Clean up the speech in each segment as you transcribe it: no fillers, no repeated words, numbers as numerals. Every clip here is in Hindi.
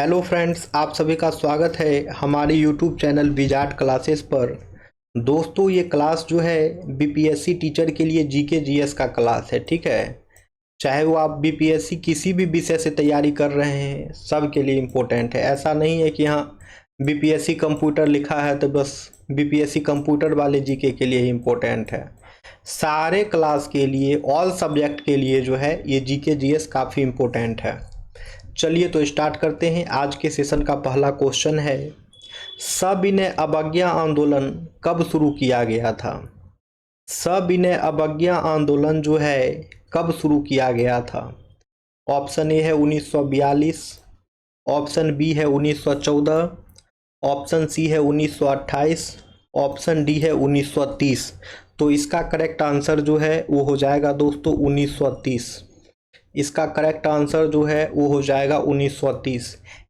हेलो फ्रेंड्स, आप सभी का स्वागत है हमारे यूट्यूब चैनल विजार्ड क्लासेस पर। दोस्तों, ये क्लास जो है बीपीएससी टीचर के लिए जीके जीएस का क्लास है। ठीक है, चाहे वो आप बीपीएससी किसी भी विषय से तैयारी कर रहे हैं, सब के लिए इम्पोर्टेंट है। ऐसा नहीं है कि यहाँ बीपीएससी कंप्यूटर लिखा है तो बस बीपीएससी कंप्यूटर वाले जीके के लिए इम्पोर्टेंट है। सारे क्लास के लिए, ऑल सब्जेक्ट के लिए जो है ये जीके जीएस काफ़ी इम्पोर्टेंट है। चलिए तो स्टार्ट करते हैं। आज के सेशन का पहला क्वेश्चन है, सविनय अवज्ञा आंदोलन कब शुरू किया गया था? सविनय अवज्ञा आंदोलन जो है कब शुरू किया गया था? ऑप्शन ए है 1942, ऑप्शन बी है 1914, ऑप्शन सी है 1928, ऑप्शन डी है 1930। तो इसका करेक्ट आंसर जो है वो हो जाएगा दोस्तों 1930। इसका करेक्ट आंसर जो है वो हो जाएगा 1930।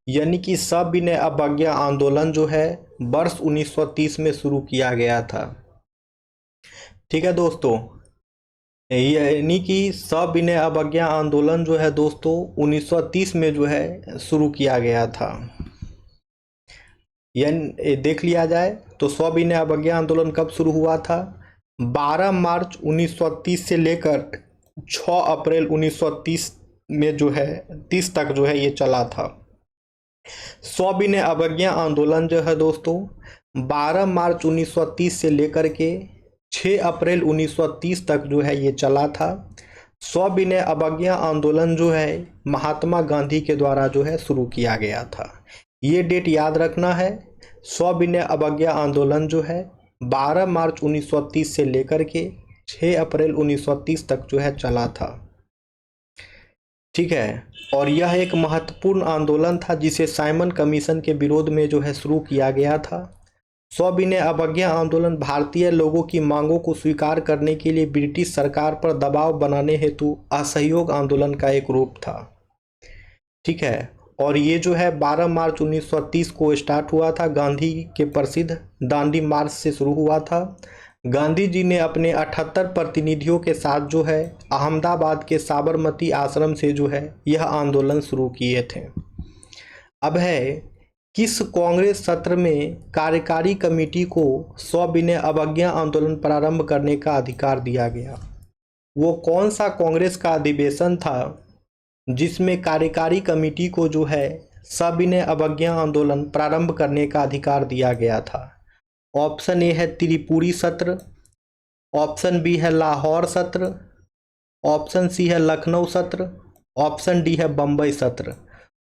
यानी कि सविनय अवज्ञा आंदोलन जो है वर्ष 1930 में शुरू किया गया था। ठीक है दोस्तों, यानी कि सविनय अवज्ञा आंदोलन जो है दोस्तों 1930 में जो है शुरू किया गया था। यानी देख लिया जाए तो सविनय अवज्ञा आंदोलन कब शुरू हुआ था? 12 मार्च 1930 से लेकर 6 अप्रैल 1930 में जो है 30 तक जो है ये चला था। सविनय अवज्ञा आंदोलन जो है दोस्तों 12 मार्च 1930 से लेकर के 6 अप्रैल 1930 तक जो है ये चला था। सविनय अवज्ञा आंदोलन जो है महात्मा गांधी के द्वारा जो है शुरू किया गया था। ये डेट याद रखना है। सविनय अवज्ञा आंदोलन जो है 12 मार्च 1930 से लेकर के 6 अप्रैल 1930 तक जो है चला था। ठीक है, और यह एक महत्वपूर्ण आंदोलन था जिसे साइमन कमीशन के विरोध में जो है शुरू किया गया था। सविनय अवज्ञा आंदोलन भारतीय लोगों की मांगों को स्वीकार करने के लिए ब्रिटिश सरकार पर दबाव बनाने हेतु असहयोग आंदोलन का एक रूप था। ठीक है, और ये जो है 12 मार्च 1930 को स्टार्ट हुआ था। गांधी के प्रसिद्ध दांडी मार्च से शुरू हुआ था। गांधी जी ने अपने 78 प्रतिनिधियों के साथ जो है अहमदाबाद के साबरमती आश्रम से जो है यह आंदोलन शुरू किए थे। अब है, किस कांग्रेस सत्र में कार्यकारी कमेटी को सविनय अवज्ञा आंदोलन प्रारंभ करने का अधिकार दिया गया? वो कौन सा कांग्रेस का अधिवेशन था जिसमें कार्यकारी कमेटी को जो है सविनय अवज्ञा आंदोलन प्रारंभ करने का अधिकार दिया गया था? ऑप्शन ए है त्रिपुरी सत्र, ऑप्शन बी है लाहौर सत्र, ऑप्शन सी है लखनऊ सत्र, ऑप्शन डी है बम्बई सत्र।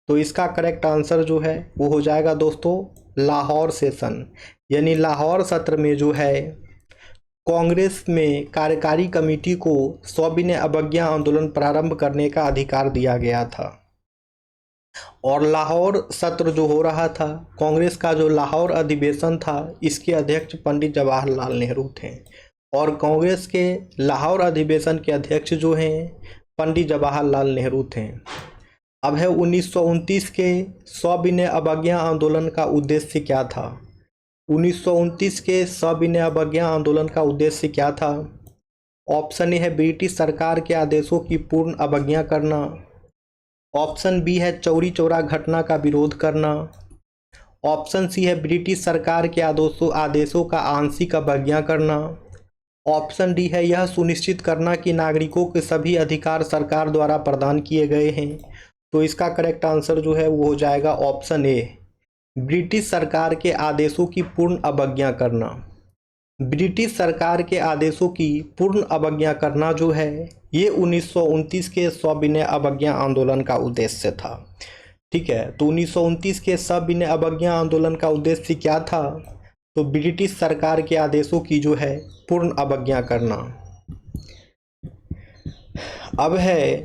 तो इसका करेक्ट आंसर जो है वो हो जाएगा दोस्तों लाहौर सेशन। यानी लाहौर सत्र में जो है कांग्रेस में कार्यकारी कमेटी को सविनय अवज्ञा आंदोलन प्रारंभ करने का अधिकार दिया गया था। और लाहौर सत्र जो हो रहा था, कांग्रेस का जो लाहौर अधिवेशन था, इसके अध्यक्ष पंडित जवाहरलाल नेहरू थे। और कांग्रेस के लाहौर अधिवेशन के अध्यक्ष जो हैं पंडित जवाहरलाल नेहरू थे। अब है 1929 के सविनय अवज्ञा आंदोलन का उद्देश्य क्या था? 1929 के सविनय अवज्ञा आंदोलन का उद्देश्य क्या था? ऑप्शन ए है ब्रिटिश सरकार के आदेशों की पूर्ण अवज्ञा करना, ऑप्शन बी है चौरी चौरा घटना का विरोध करना, ऑप्शन सी है ब्रिटिश सरकार के आदेशों का आंशिक अवज्ञा करना, ऑप्शन डी है यह सुनिश्चित करना कि नागरिकों के सभी अधिकार सरकार द्वारा प्रदान किए गए हैं। तो इसका करेक्ट आंसर जो है वो हो जाएगा ऑप्शन ए, ब्रिटिश सरकार के आदेशों की पूर्ण अवज्ञा करना। ब्रिटिश सरकार के आदेशों की पूर्ण अवज्ञा करना जो है ये 1929 के सविनय अवज्ञा आंदोलन का उद्देश्य था। ठीक है, तो 1929 के सविनय अवज्ञा आंदोलन का उद्देश्य क्या था? तो ब्रिटिश सरकार के आदेशों की जो है पूर्ण अवज्ञा करना। अब है,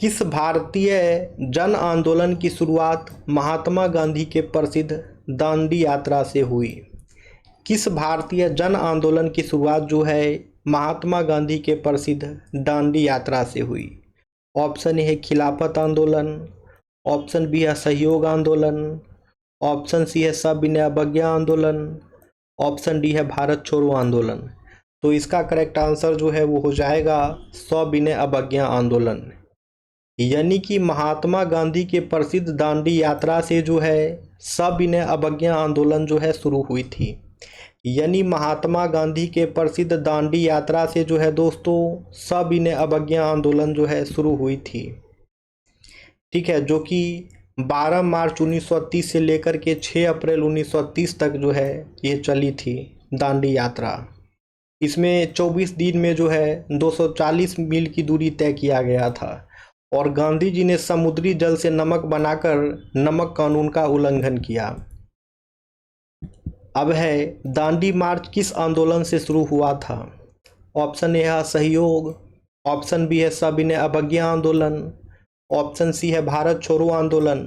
किस भारतीय जन आंदोलन की शुरुआत महात्मा गांधी के प्रसिद्ध दांडी यात्रा से हुई? किस भारतीय जन आंदोलन की शुरुआत जो है महात्मा गांधी के प्रसिद्ध दांडी यात्रा से हुई? ऑप्शन ए है खिलाफत आंदोलन, ऑप्शन बी है सहयोग आंदोलन, ऑप्शन सी है सविनय अवज्ञा आंदोलन, ऑप्शन डी है भारत छोड़ो आंदोलन। तो इसका करेक्ट आंसर जो है वो हो जाएगा सविनय अवज्ञा आंदोलन। यानी कि महात्मा गांधी के प्रसिद्ध दांडी यात्रा से जो है सविनय अवज्ञा आंदोलन जो है शुरू हुई थी। यानी महात्मा गांधी के प्रसिद्ध दांडी यात्रा से जो है दोस्तों सविनय अवज्ञा आंदोलन जो है शुरू हुई थी। ठीक है, जो कि 12 मार्च 1930 से लेकर के 6 अप्रैल 1930 तक जो है ये चली थी दांडी यात्रा। इसमें 24 दिन में जो है 240 मील की दूरी तय किया गया था और गांधी जी ने समुद्री जल से नमक बनाकर नमक कानून का उल्लंघन किया। अब है दांडी मार्च किस आंदोलन से शुरू हुआ था? ऑप्शन ए है असहयोग, ऑप्शन बी है सविनय अवज्ञा आंदोलन, ऑप्शन सी है भारत छोड़ो आंदोलन,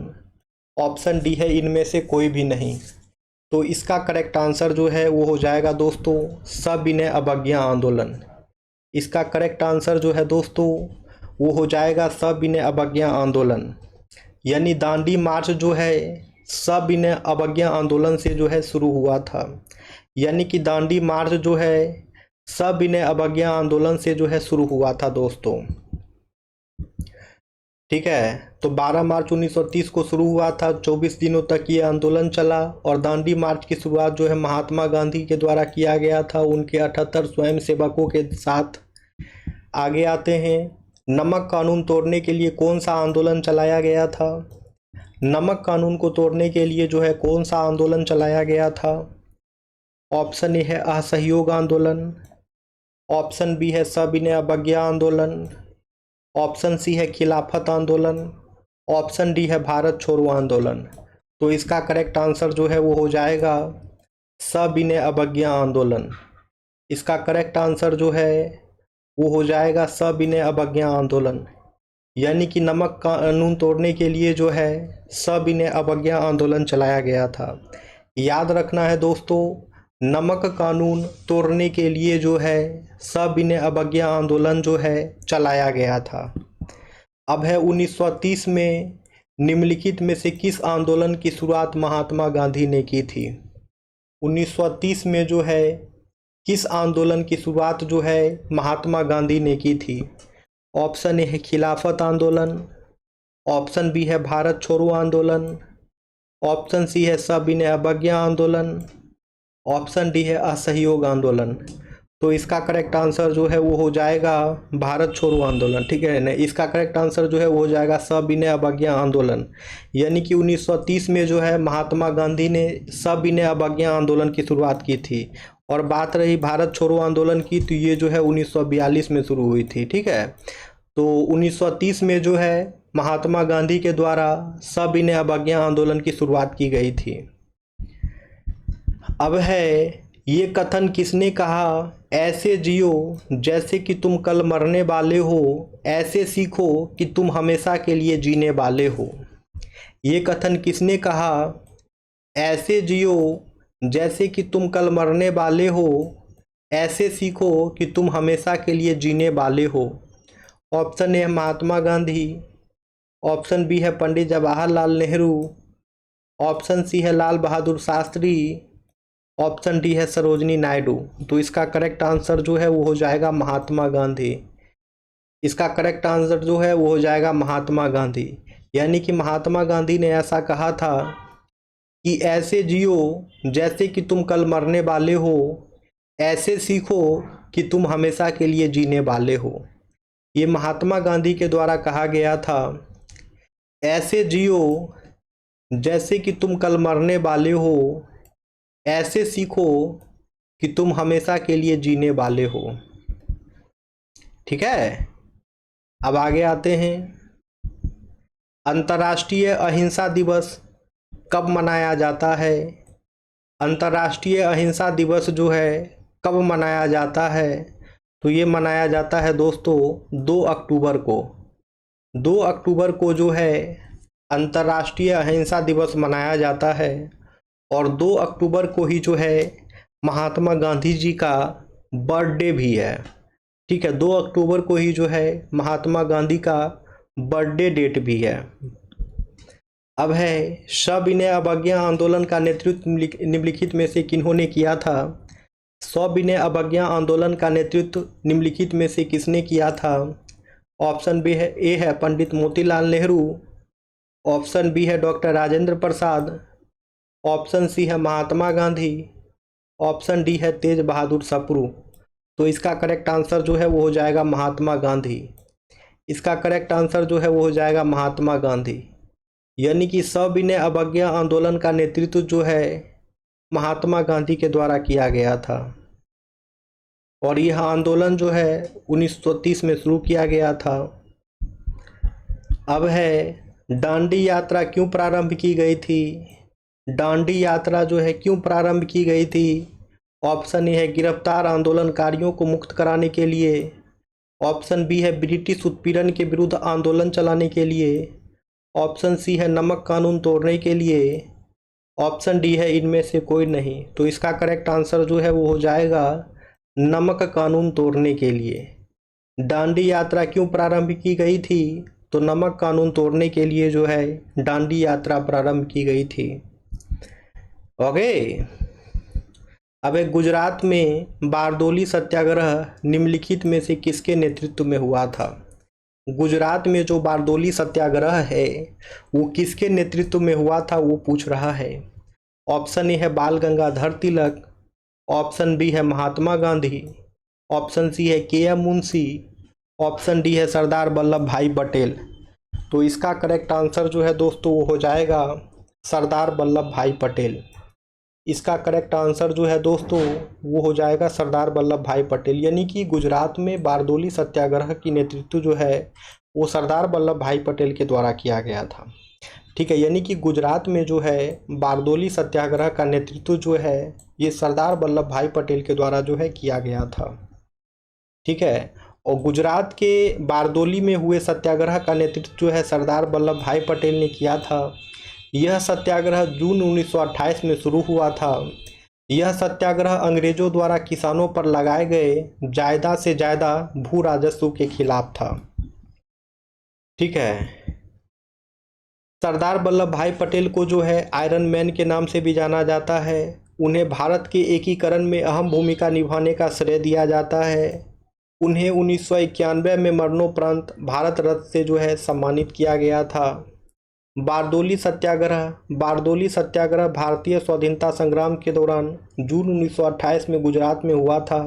ऑप्शन डी है इनमें से कोई भी नहीं। तो इसका करेक्ट आंसर जो है वो हो जाएगा दोस्तों सविनय अवज्ञा आंदोलन। इसका करेक्ट आंसर जो है दोस्तों वो हो जाएगा सविनय अवज्ञा आंदोलन। यानी दांडी मार्च जो है सविनय अवज्ञा आंदोलन से जो है शुरू हुआ था। यानी कि दांडी मार्च जो है सविनय अवज्ञा आंदोलन से जो है शुरू हुआ था दोस्तों। ठीक है, तो 12 मार्च 1930 को शुरू हुआ था, 24 दिनों तक ये आंदोलन चला और दांडी मार्च की शुरुआत जो है महात्मा गांधी के द्वारा किया गया था उनके 78 स्वयंसेवकों के साथ। आगे आते हैं, नमक कानून तोड़ने के लिए कौन सा आंदोलन चलाया गया था? नमक कानून को तोड़ने के लिए जो है कौन सा आंदोलन चलाया गया था? ऑप्शन ए है असहयोग आंदोलन, ऑप्शन बी है सविनय अवज्ञा आंदोलन, ऑप्शन सी है खिलाफत आंदोलन, ऑप्शन डी है भारत छोड़ो आंदोलन। तो इसका करेक्ट आंसर जो है वो हो जाएगा सविनय अवज्ञा आंदोलन। इसका करेक्ट आंसर जो है वो हो जाएगा सविनय अवज्ञा आंदोलन। यानी कि नमक कानून तोड़ने के लिए जो है सविनय अवज्ञा आंदोलन चलाया गया था। याद रखना है दोस्तों, नमक कानून तोड़ने के लिए जो है सविनय अवज्ञा आंदोलन जो है चलाया गया था। अब है 1930 में निम्नलिखित में से किस आंदोलन की शुरुआत महात्मा गांधी ने की थी? 1930 में जो है किस आंदोलन की शुरुआत जो है महात्मा गांधी ने की थी? ऑप्शन ए है खिलाफत आंदोलन, ऑप्शन बी है भारत छोड़ो आंदोलन, ऑप्शन सी है सविनय अवज्ञा आंदोलन, ऑप्शन डी है असहयोग आंदोलन। तो इसका करेक्ट आंसर जो है वो हो जाएगा भारत छोड़ो आंदोलन। ठीक है ना, इसका करेक्ट आंसर जो है वो हो जाएगा सविनय अवज्ञा आंदोलन। यानी कि 1930 में जो है महात्मा गांधी ने सविनय अवज्ञा आंदोलन की शुरुआत की थी। और बात रही भारत छोड़ो आंदोलन की, तो ये जो है 1942 में शुरू हुई थी। ठीक है, तो 1930 में जो है महात्मा गांधी के द्वारा सविनय अवज्ञा आंदोलन की शुरुआत की गई थी। अब है, ये कथन किसने कहा? ऐसे जियो जैसे कि तुम कल मरने वाले हो, ऐसे सीखो कि तुम हमेशा के लिए जीने वाले हो। ये कथन किसने कहा? ऐसे जियो जैसे कि तुम कल मरने वाले हो, ऐसे सीखो कि तुम हमेशा के लिए जीने वाले हो। ऑप्शन ए है महात्मा गांधी, ऑप्शन बी है पंडित जवाहरलाल नेहरू, ऑप्शन सी है लाल बहादुर शास्त्री, ऑप्शन डी है सरोजनी नायडू। तो इसका करेक्ट आंसर जो है वो हो जाएगा महात्मा गांधी। इसका करेक्ट आंसर जो है वो हो जाएगा महात्मा गांधी। यानी कि महात्मा गांधी ने ऐसा कहा था कि ऐसे जियो जैसे कि तुम कल मरने वाले हो, ऐसे सीखो कि तुम हमेशा के लिए जीने वाले हो। ये महात्मा गांधी के द्वारा कहा गया था। ऐसे जियो जैसे कि तुम कल मरने वाले हो, ऐसे सीखो कि तुम हमेशा के लिए जीने वाले हो। ठीक है, अब आगे आते हैं। अंतर्राष्ट्रीय अहिंसा दिवस कब मनाया जाता है? अंतर्राष्ट्रीय अहिंसा दिवस जो है कब मनाया जाता है? तो ये मनाया जाता है दोस्तों 2 अक्टूबर को। 2 अक्टूबर को जो है अंतर्राष्ट्रीय अहिंसा दिवस मनाया जाता है और 2 अक्टूबर को ही जो है महात्मा गांधी जी का बर्थडे भी है। ठीक है, 2 अक्टूबर को ही जो है महात्मा गांधी का बर्थडे डेट भी है। अब है, सविनय अवज्ञा आंदोलन का नेतृत्व निम्नलिखित में से किन्होंने किया था? सविनय अवज्ञा आंदोलन का नेतृत्व निम्नलिखित में से किसने किया था? ऑप्शन बी है ए है पंडित मोतीलाल नेहरू, ऑप्शन बी है doctor Rajendra Prasad, option C है महात्मा गांधी, ऑप्शन डी है तेज बहादुर सप्रू। तो इसका करेक्ट आंसर जो है वो हो जाएगा महात्मा गांधी। इसका करेक्ट आंसर जो है वो हो जाएगा महात्मा गांधी। यानी कि सविनय अवज्ञा आंदोलन का नेतृत्व जो है महात्मा गांधी के द्वारा किया गया था और यह आंदोलन जो है 1930 में शुरू किया गया था। अब है दांडी यात्रा क्यों प्रारंभ की गई थी? दांडी यात्रा जो है क्यों प्रारंभ की गई थी? ऑप्शन ए है गिरफ्तार आंदोलनकारियों को मुक्त कराने के लिए, ऑप्शन बी है ब्रिटिश उत्पीड़न के विरुद्ध आंदोलन चलाने के लिए, ऑप्शन सी है नमक कानून तोड़ने के लिए, ऑप्शन डी है इनमें से कोई नहीं। तो इसका करेक्ट आंसर जो है वो हो जाएगा नमक कानून तोड़ने के लिए। दांडी यात्रा क्यों प्रारंभ की गई थी? तो नमक कानून तोड़ने के लिए जो है दांडी यात्रा प्रारंभ की गई थी। ओके, अब एक गुजरात में बारदोली सत्याग्रह निम्नलिखित में से किसके नेतृत्व में हुआ था? गुजरात में जो बारदोली सत्याग्रह है वो किसके नेतृत्व में हुआ था वो पूछ रहा है। ऑप्शन ए है बाल गंगाधर तिलक, ऑप्शन बी है महात्मा गांधी, ऑप्शन सी है के एम मुंशी, ऑप्शन डी है सरदार वल्लभ भाई पटेल। तो इसका करेक्ट आंसर जो है दोस्तों वो हो जाएगा सरदार वल्लभ भाई पटेल। इसका करेक्ट आंसर जो है दोस्तों वो हो जाएगा सरदार वल्लभ भाई पटेल। यानी कि गुजरात में बारदोली सत्याग्रह की नेतृत्व जो है वो सरदार वल्लभ भाई पटेल के द्वारा किया गया था। ठीक है, यानी कि गुजरात में जो है बारदोली सत्याग्रह का नेतृत्व जो है ये सरदार वल्लभ भाई पटेल के द्वारा जो है किया गया था। ठीक है, और गुजरात के बारदोली में हुए सत्याग्रह का नेतृत्व जो है सरदार वल्लभ भाई पटेल ने किया था। यह सत्याग्रह जून 1928 में शुरू हुआ था। यह सत्याग्रह अंग्रेजों द्वारा किसानों पर लगाए गए ज़्यादा से ज़्यादा भू राजस्व के खिलाफ था। ठीक है, सरदार वल्लभ भाई पटेल को जो है आयरन मैन के नाम से भी जाना जाता है। उन्हें भारत के एकीकरण में अहम भूमिका निभाने का श्रेय दिया जाता है। उन्हें 1991 में मरणोपरांत भारत रत्न से जो है सम्मानित किया गया था। बारदोली सत्याग्रह भारतीय स्वाधीनता संग्राम के दौरान जून 1928 में गुजरात में हुआ था।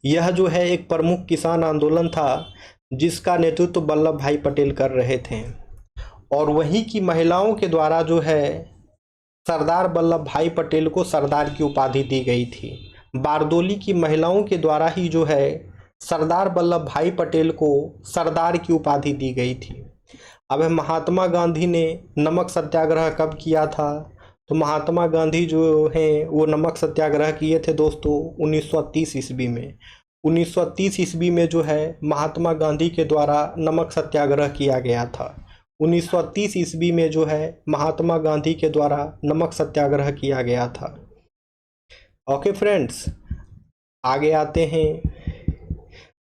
यह जो है एक प्रमुख किसान आंदोलन था जिसका नेतृत्व वल्लभ भाई पटेल कर रहे थे और वहीं की महिलाओं के द्वारा जो है सरदार वल्लभ भाई पटेल को सरदार की उपाधि दी गई थी। बारदोली की महिलाओं के द्वारा ही जो है सरदार वल्लभ भाई पटेल को सरदार की उपाधि दी गई थी। अब महात्मा गांधी ने नमक सत्याग्रह कब किया था? तो महात्मा गांधी जो हैं वो नमक सत्याग्रह किए थे दोस्तों 1930 ईस्वी में। 1930 ईस्वी में जो है महात्मा गांधी के द्वारा नमक सत्याग्रह किया गया था। 1930 ईस्वी में जो है महात्मा गांधी के द्वारा नमक सत्याग्रह किया गया था। ओके फ्रेंड्स, आगे आते हैं।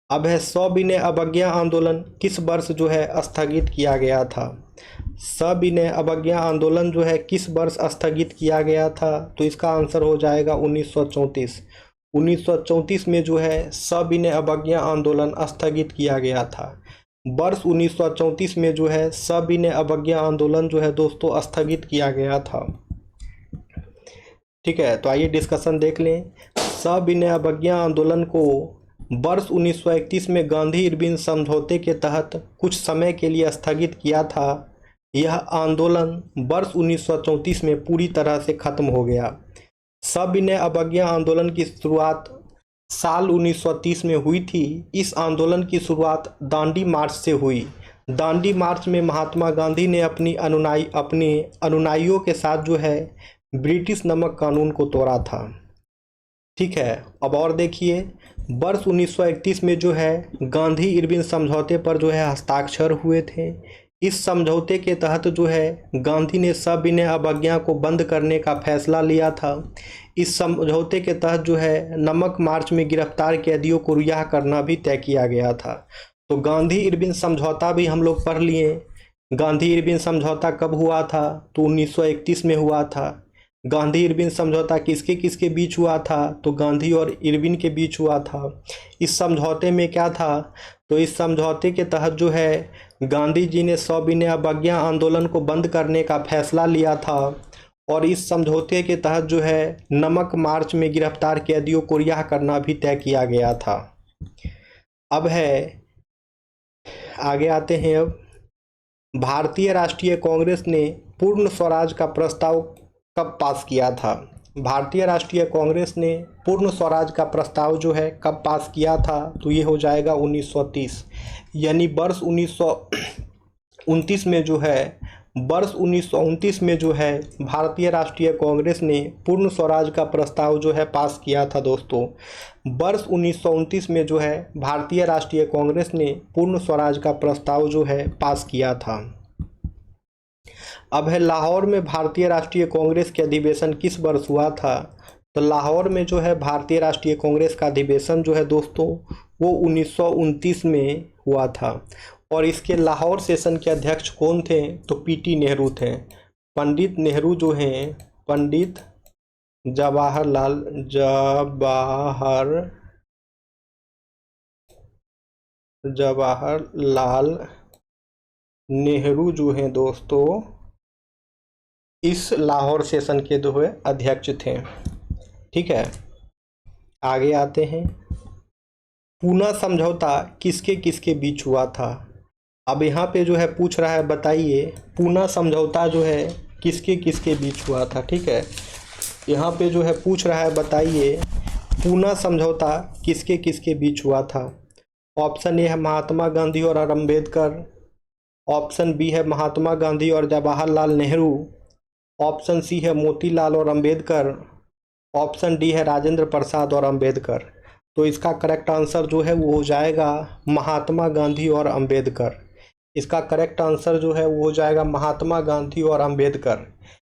अब है सविनय अवज्ञा आंदोलन किस वर्ष जो है स्थगित किया गया था? सविनय अवज्ञा आंदोलन जो है किस वर्ष स्थगित किया गया था? तो इसका आंसर हो जाएगा 1934। 1934 में जो है सविनय अवज्ञा आंदोलन स्थगित किया गया था। वर्ष 1934 में जो है सविनय अवज्ञा आंदोलन जो है दोस्तों स्थगित किया गया था। ठीक है, तो आइए डिस्कशन देख लें। सविनय अवज्ञा आंदोलन को वर्ष 1931 में गांधी इरविन समझौते के तहत कुछ समय के लिए स्थगित किया था। यह आंदोलन वर्ष 1934 में पूरी तरह से खत्म हो गया। सविनय अवज्ञा आंदोलन की शुरुआत साल 1930 में हुई थी। इस आंदोलन की शुरुआत दांडी मार्च से हुई। दांडी मार्च में महात्मा गांधी ने अपने अनुयायियों के साथ जो है ब्रिटिश नमक कानून को तोड़ा था। ठीक है, अब और देखिए, वर्ष 1931 में जो है गांधी इरविन समझौते पर जो है हस्ताक्षर हुए थे। इस समझौते के तहत जो है गांधी ने सविनय अवज्ञा को बंद करने का फैसला लिया था। इस समझौते के तहत जो है नमक मार्च में गिरफ्तार कैदियों को रिहा करना भी तय किया गया था। तो गांधी इरविन समझौता भी हम लोग पढ़ लिए। गांधी इरविन समझौता कब हुआ था? तो 1931 में हुआ था। गांधी इरविन समझौता किसके किसके बीच हुआ था? तो गांधी और इरविन के बीच हुआ था। इस समझौते में क्या था? तो इस समझौते के तहत जो है गांधी जी ने सविनय अवज्ञा आंदोलन को बंद करने का फैसला लिया था और इस समझौते के तहत जो है नमक मार्च में गिरफ्तार कैदियों को रिहा करना भी तय किया गया था। अब है आगे आते हैं। अब भारतीय राष्ट्रीय कांग्रेस ने पूर्ण स्वराज का प्रस्ताव कब पास किया था? भारतीय राष्ट्रीय कांग्रेस ने पूर्ण स्वराज का प्रस्ताव जो है कब पास किया था? तो ये हो जाएगा 1930, यानी वर्ष 1929 में जो है वर्ष 1929 में जो है भारतीय राष्ट्रीय कांग्रेस ने पूर्ण स्वराज का प्रस्ताव जो है पास किया था दोस्तों। वर्ष 1929 में जो है भारतीय राष्ट्रीय कांग्रेस ने पूर्ण स्वराज का प्रस्ताव जो है पास किया था। अब है लाहौर में भारतीय राष्ट्रीय कांग्रेस के अधिवेशन किस वर्ष हुआ था? तो लाहौर में जो है भारतीय राष्ट्रीय कांग्रेस का अधिवेशन जो है दोस्तों वो 1929 में हुआ था और इसके लाहौर सेशन के अध्यक्ष कौन थे? तो पीटी नेहरू थे। पंडित नेहरू जो हैं पंडित जवाहरलाल नेहरू जो हैं दोस्तों इस लाहौर सेशन के जो है अध्यक्ष थे। ठीक है, आगे आते हैं। पूना समझौता किसके किसके बीच हुआ था? अब यहाँ पे जो है पूछ रहा है बताइए पूना समझौता जो है किसके किसके बीच हुआ था। ठीक है, यहाँ पे जो है पूछ रहा है बताइए पूना समझौता किसके किसके बीच हुआ था? ऑप्शन ए है महात्मा गांधी और अम्बेडकर, ऑप्शन बी है महात्मा गांधी और जवाहरलाल नेहरू, ऑप्शन सी है मोतीलाल और अम्बेडकर, ऑप्शन डी है राजेंद्र प्रसाद और अम्बेडकर। तो इसका करेक्ट आंसर जो है वो हो जाएगा महात्मा गांधी और अम्बेडकर। इसका करेक्ट आंसर जो है वो हो जाएगा महात्मा गांधी और अम्बेडकर,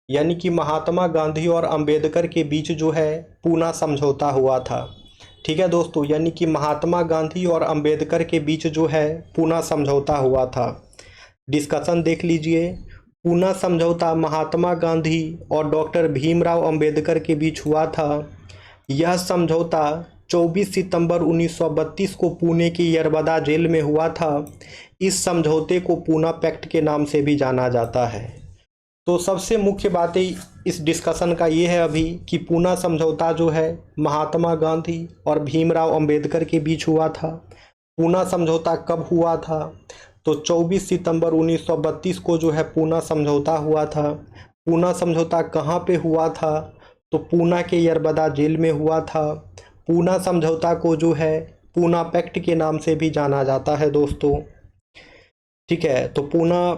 यानी कि महात्मा गांधी और अम्बेडकर के बीच जो है पूना समझौता हुआ था। ठीक है दोस्तों, यानी कि महात्मा गांधी और अम्बेडकर के बीच जो है पूना समझौता हुआ था। डिस्कशन देख लीजिए। पूना समझौता महात्मा गांधी और डॉक्टर भीमराव अंबेडकर के बीच हुआ था। यह समझौता 24 सितंबर 1932 को पुणे की यरबदा जेल में हुआ था। इस समझौते को पूना पैक्ट के नाम से भी जाना जाता है। तो सबसे मुख्य बातें इस डिस्कशन का ये है अभी कि पूना समझौता जो है महात्मा गांधी और भीमराव अंबेडकर के बीच हुआ था। पूना समझौता कब हुआ था? तो 24 सितंबर 1932 को जो है पूना समझौता हुआ था। पूना समझौता कहाँ पे हुआ था? तो पूना के यरबदा जेल में हुआ था। पूना समझौता को जो है पूना पैक्ट के नाम से भी जाना जाता है दोस्तों। ठीक है, तो पूना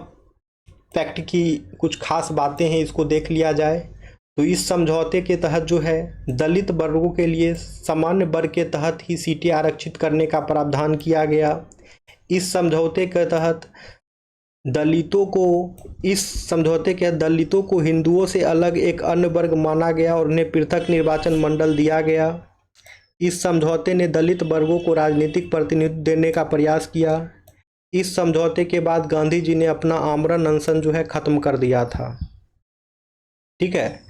पैक्ट की कुछ खास बातें हैं, इसको देख लिया जाए। तो इस समझौते के तहत जो है दलित वर्गों के लिए सामान्य वर्ग के तहत ही सीटें आरक्षित करने का प्रावधान किया गया। इस समझौते के तहत दलितों को हिंदुओं से अलग एक अन्य वर्ग माना गया और उन्हें पृथक निर्वाचन मंडल दिया गया। इस समझौते ने दलित वर्गों को राजनीतिक प्रतिनिधित्व देने का प्रयास किया। इस समझौते के बाद गांधी जी ने अपना आमरण अनशन जो है खत्म कर दिया था। ठीक है,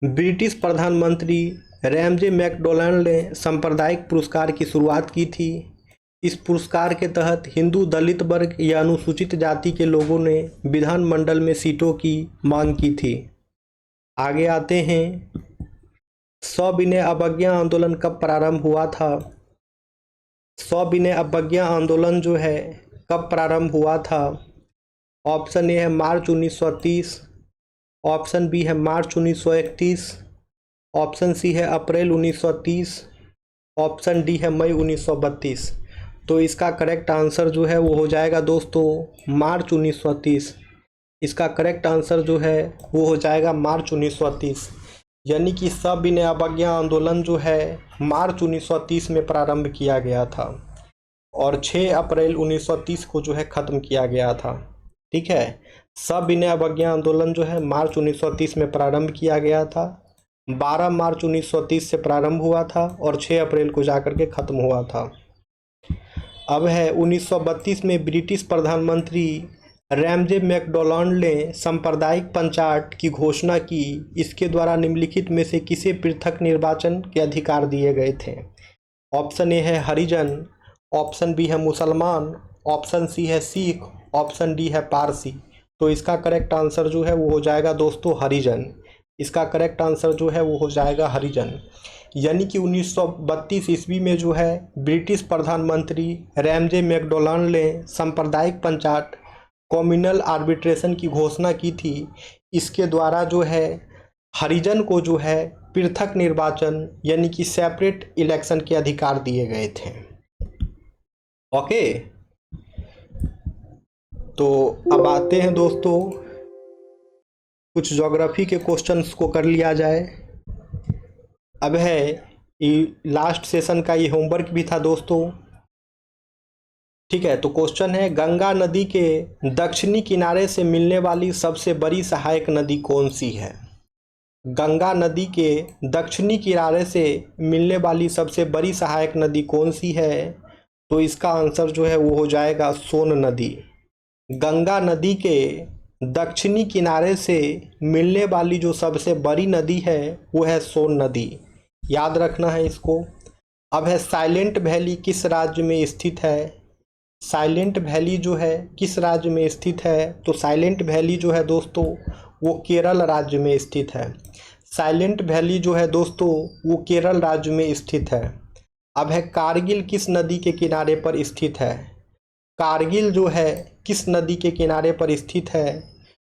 ब्रिटिश प्रधानमंत्री रैमजे मैकडोनाल्ड ने सांप्रदायिक पुरस्कार की शुरुआत की थी। इस पुरस्कार के तहत हिंदू दलित वर्ग या अनुसूचित जाति के लोगों ने विधानमंडल में सीटों की मांग की थी। आगे आते हैं। सविनय अवज्ञा आंदोलन कब प्रारंभ हुआ था? सविनय अवज्ञा आंदोलन जो है कब प्रारंभ हुआ था? ऑप्शन ए है मार्च 1930, ऑप्शन बी है मार्च 1931, ऑप्शन सी है अप्रैल 1930, ऑप्शन डी है मई 1932। तो इसका करेक्ट आंसर जो है वो हो जाएगा दोस्तों मार्च 1930। इसका करेक्ट आंसर जो है वो हो जाएगा मार्च 1930, यानी कि सविनय अवज्ञा आंदोलन जो है मार्च 1930 में प्रारंभ किया गया था और 6 अप्रैल 1930 को जो है ख़त्म किया गया था। ठीक है, सविनय अवज्ञा आंदोलन जो है मार्च 1930 में प्रारंभ किया गया था, 12 मार्च 1930 से प्रारंभ हुआ था और 6 अप्रैल को जाकर के ख़त्म हुआ था। अब है 1932 में ब्रिटिश प्रधानमंत्री रैमजे मैकडोनाल्ड ने सांप्रदायिक पंचायत की घोषणा की, इसके द्वारा निम्नलिखित में से किसे पृथक निर्वाचन के अधिकार दिए गए थे? ऑप्शन ए है हरिजन, ऑप्शन बी है मुसलमान, ऑप्शन सी है सिख, ऑप्शन डी है पारसी। तो इसका करेक्ट आंसर जो है वो हो जाएगा दोस्तों हरिजन। इसका करेक्ट आंसर जो है वो हो जाएगा हरिजन। यानी कि 1932 ईस्वी में जो है ब्रिटिश प्रधानमंत्री रैमजे मैकडोनाल्ड ने सांप्रदायिक पंचायत कम्युनल आर्बिट्रेशन की घोषणा की थी। इसके द्वारा जो है हरिजन को जो है पृथक निर्वाचन यानी कि सेपरेट इलेक्शन के अधिकार दिए गए थे। ओके, तो अब आते हैं दोस्तों, कुछ ज्योग्राफी के क्वेश्चंस को कर लिया जाए। अब है लास्ट सेशन का ये होमवर्क भी था दोस्तों, ठीक है। तो क्वेश्चन है, गंगा नदी के दक्षिणी किनारे से मिलने वाली सबसे बड़ी सहायक नदी कौन सी है? गंगा नदी के दक्षिणी किनारे से मिलने वाली सबसे बड़ी सहायक नदी कौन सी है? तो इसका आंसर जो है वो हो जाएगा सोन नदी। गंगा नदी के दक्षिणी किनारे से मिलने वाली जो सबसे बड़ी नदी है वो है सोन नदी, याद रखना है इसको। अब है साइलेंट वैली किस राज्य में स्थित है? साइलेंट वैली जो है किस राज्य में स्थित है? तो साइलेंट वैली जो है दोस्तों वो केरल राज्य में स्थित है। साइलेंट वैली जो है दोस्तों वो केरल राज्य में स्थित है। अब है कारगिल किस नदी के किनारे पर स्थित है? कारगिल जो है किस नदी के किनारे पर स्थित है?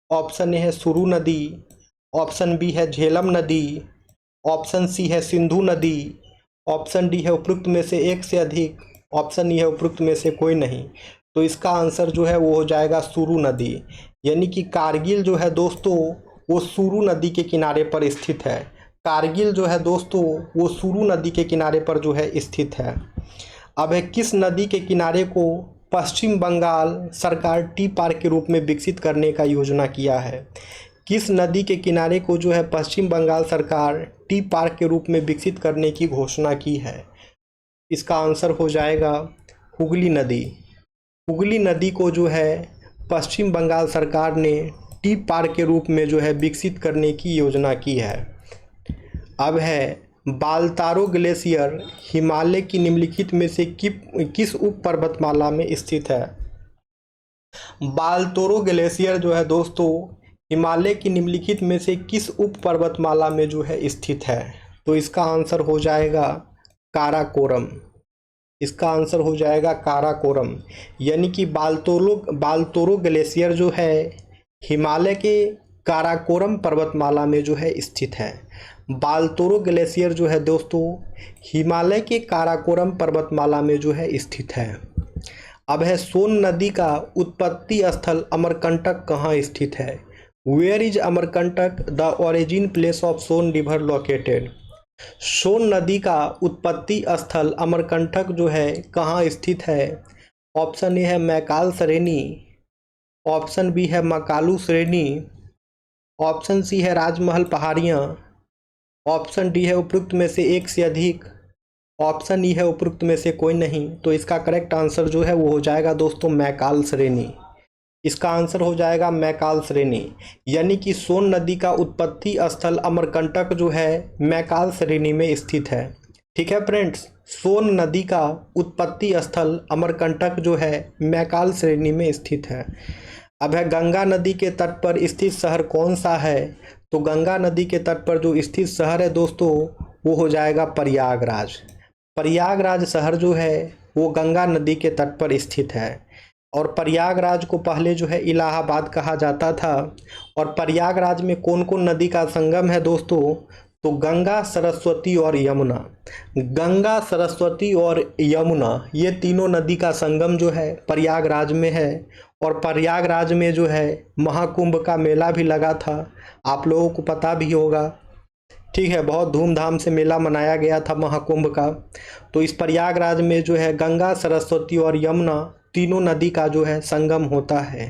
ऑप्शन ए है सुरु नदी, ऑप्शन बी है झेलम नदी, ऑप्शन सी है सिंधु नदी, ऑप्शन डी है उपरोक्त में से एक से अधिक, ऑप्शन ई है उपरोक्त में से कोई नहीं। तो इसका आंसर जो है वो हो जाएगा सुरु नदी। यानी कि कारगिल जो है दोस्तों वो सुरु नदी के किनारे पर स्थित है। कारगिल जो है दोस्तों वो सुरु नदी के किनारे पर जो है स्थित है। अब है किस नदी के किनारे को पश्चिम बंगाल सरकार टी पार्क के रूप में विकसित करने का योजना किया है? किस नदी के किनारे को जो है पश्चिम बंगाल सरकार टी पार्क के रूप में विकसित करने की घोषणा की है? इसका आंसर हो जाएगा हुगली नदी। हुगली नदी को जो है पश्चिम बंगाल सरकार ने टी पार्क के रूप में जो है विकसित करने की योजना की है। अब है बालतारो ग्लेशियर हिमालय की निम्नलिखित में से किस उप पर्वतमाला में स्थित है? बालतोरो ग्लेशियर जो है दोस्तों हिमालय की निम्नलिखित में से किस उप पर्वतमाला में जो है स्थित है? तो इसका आंसर हो जाएगा काराकोरम। इसका आंसर हो जाएगा काराकोरम। यानी कि बालतोरो ग्लेशियर जो है हिमालय के काराकोरम पर्वतमाला में जो है स्थित है। बालतोरो ग्लेशियर जो है दोस्तों हिमालय के काराकोरम पर्वतमाला में जो है स्थित है। अब है सोन नदी का उत्पत्ति स्थल अमरकंटक कहाँ स्थित है? Where is Amarkantak the origin place of Son river located? Son नदी का उत्पत्ति स्थल अमरकंटक जो है कहाँ स्थित है? ऑप्शन ए है मैकाल श्रेणी, ऑप्शन बी है मकालू श्रेणी, ऑप्शन सी है राजमहल पहाड़ियाँ, ऑप्शन डी है उपरोक्त में से एक से अधिक, ऑप्शन ई है उपरोक्त में से कोई नहीं। तो इसका करेक्ट आंसर जो है वो हो जाएगा दोस्तों मैकाल श्रेणी। इसका आंसर हो जाएगा मैकाल श्रेणी। यानी कि सोन नदी का उत्पत्ति स्थल अमरकंटक जो है मैकाल श्रेणी में स्थित है। ठीक है फ्रेंड्स, सोन नदी का उत्पत्ति स्थल अमरकंटक जो है मैकाल श्रेणी में स्थित है। अब है गंगा नदी के तट पर स्थित शहर कौन सा है? तो गंगा नदी के तट पर जो स्थित शहर है दोस्तों वो हो जाएगा प्रयागराज। प्रयागराज शहर जो है वो गंगा नदी के तट पर स्थित है। और प्रयागराज को पहले जो है इलाहाबाद कहा जाता था। और प्रयागराज में कौन कौन नदी का संगम है दोस्तों? तो गंगा, सरस्वती और यमुना। गंगा, सरस्वती और यमुना ये तीनों नदी का संगम जो है प्रयागराज में है। और प्रयागराज में जो है महाकुंभ का मेला भी लगा था, आप लोगों को पता भी होगा। ठीक है, बहुत धूमधाम से मेला मनाया गया था महाकुंभ का। तो इस प्रयागराज में जो है गंगा, सरस्वती और यमुना तीनों नदी का जो है संगम होता है।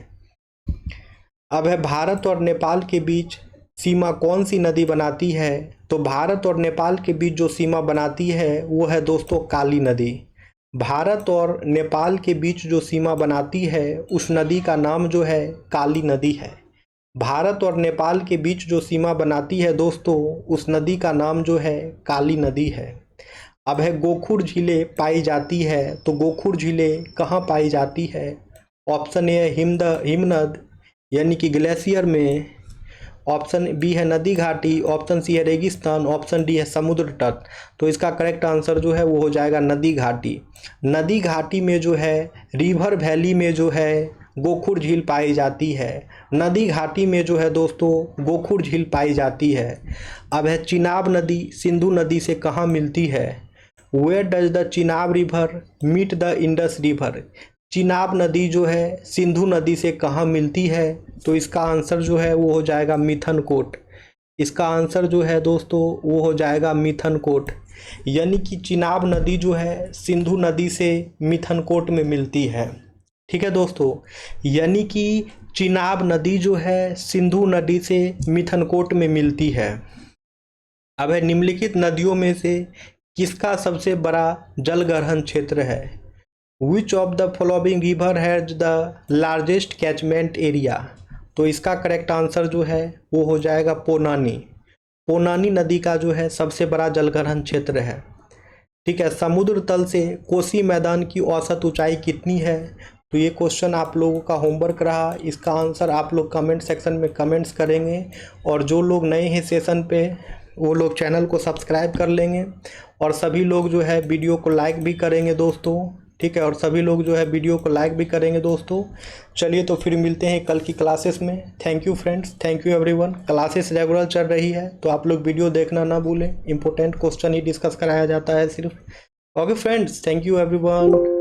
अब है भारत और नेपाल के बीच सीमा कौन सी नदी बनाती है? तो भारत और नेपाल के बीच जो सीमा बनाती है वो है दोस्तों काली नदी। भारत और नेपाल के बीच जो सीमा बनाती है उस नदी का नाम जो है काली नदी है। भारत और नेपाल के बीच जो सीमा बनाती है दोस्तों, उस नदी का नाम जो है काली नदी है। अब है गोखुर झीलें पाई जाती है, तो गोखुर झीलें कहाँ पाई जाती है? ऑप्शन ए है हिमनद यानी कि ग्लेशियर में, ऑप्शन बी है नदी घाटी, ऑप्शन सी है रेगिस्तान, ऑप्शन डी है समुद्र तट। तो इसका करेक्ट आंसर जो है वो हो जाएगा नदी घाटी। नदी घाटी में जो है रिवर वैली में जो है गोखुर झील पाई जाती है। नदी घाटी में जो है दोस्तों गोखुर झील पाई जाती है। अब है चिनाब नदी सिंधु नदी से कहाँ मिलती है? Where does the Chenab river meet the Indus river? Chenab नदी जो है सिंधु नदी से कहाँ मिलती है? तो इसका आंसर जो है वो हो जाएगा मिथनकोट। इसका आंसर जो है दोस्तों वो हो जाएगा मिथनकोट। यानी कि चिनाब नदी जो है सिंधु नदी से मिथनकोट में मिलती है। ठीक है दोस्तों, यानी कि चिनाब नदी जो है सिंधु नदी से मिथनकोट में मिलती है। अब है निम्नलिखित नदियों में से किसका सबसे बड़ा जलग्रहण क्षेत्र है? Which of the following river has the largest catchment area? तो इसका करेक्ट आंसर जो है वो हो जाएगा पोनानी। पोनानी नदी का जो है सबसे बड़ा जलग्रहण क्षेत्र है। ठीक है, समुद्र तल से कोसी मैदान की औसत ऊंचाई कितनी है? तो ये क्वेश्चन आप लोगों का होमवर्क रहा। इसका आंसर आप लोग कमेंट सेक्शन में कमेंट्स करेंगे, और जो लोग नए हैं सेशन पे वो लोग चैनल को सब्सक्राइब कर लेंगे, और सभी लोग जो है वीडियो को लाइक भी करेंगे दोस्तों। ठीक है, और सभी लोग जो है वीडियो को लाइक भी करेंगे दोस्तों। चलिए तो फिर मिलते हैं कल की क्लासेस में। Thank you friends, thank you everyone. Classes regular चल रही है तो आप लोग वीडियो देखना ना भूलें, इंपॉर्टेंट क्वेश्चन ही डिस्कस कराया जाता है सिर्फ। Okay friends, thank you everyone.